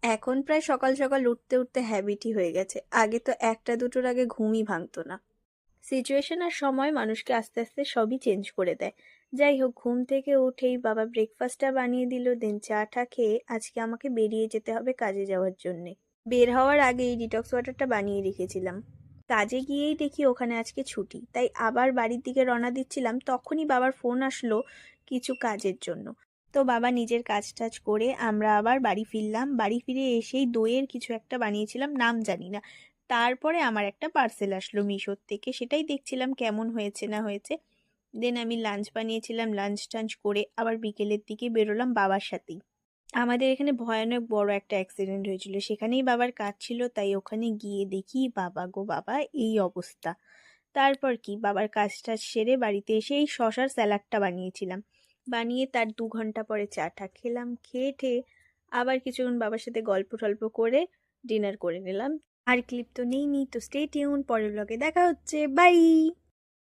এখন প্রায় সকাল সকাল উঠতে উঠতে হ্যাবিটই হয়ে গেছে। আগে তো একটা দুটোর আগে ঘুমই ভাঙতো না। সিচুয়েশন আর সময় মানুষকে আস্তে আস্তে সবই চেঞ্জ করে দেয়। যাই হোক, ঘুম থেকে উঠেই বাবা ব্রেকফাস্টটা বানিয়ে দিল, দেন চা টা খেয়ে আজকে আমাকে বেরিয়ে যেতে হবে কাজে যাওয়ার জন্যে। বের হওয়ার আগেই ডিটক্স ওয়াটারটা বানিয়ে রেখেছিলাম। কাজে গিয়েই দেখি ওখানে আজকে ছুটি, তাই আবার বাড়ির দিকে রওনা দিচ্ছিলাম, তখনই বাবার ফোন আসলো কিছু কাজের জন্য। তো বাবা নিজের কাজ টাজ করে আমরা আবার বাড়ি ফিরলাম। বাড়ি ফিরে এসেই দইয়ের কিছু একটা বানিয়েছিলাম, নাম জানি না। তারপরে আমার একটা পার্সেল আসলো মিশোর থেকে, সেটাই দেখছিলাম কেমন হয়েছে না হয়েছে। দেন আমি লাঞ্চ বানিয়েছিলাম, লাঞ্চ টাঞ্চ করে আবার বিকেলের দিকে বেরোলাম বাবার সাথেই। আমাদের এখানে ভয়ানক বড় একটা অ্যাক্সিডেন্ট হয়েছিল, সেখানেই বাবার কাজ ছিল, তাই ওখানে গিয়ে দেখি বাবা গো বাবা এই অবস্থা। তারপর কি, বাবার কাজ টাজ সেরে বাড়িতে এসে এই শশার স্যালাডটা বানিয়েছিলাম। বানিয়ে তার 2 ঘন্টা পরে চাটা খেলাম, খেয়ে ঠেয়ে আবার কিছুক্ষণ বাবার সাথে গল্প টল্প করে ডিনার করে নিলাম। আর ক্লিপ তো নেই, তো স্টে টিউন, পরের ব্লগে দেখা হচ্ছে, বাই।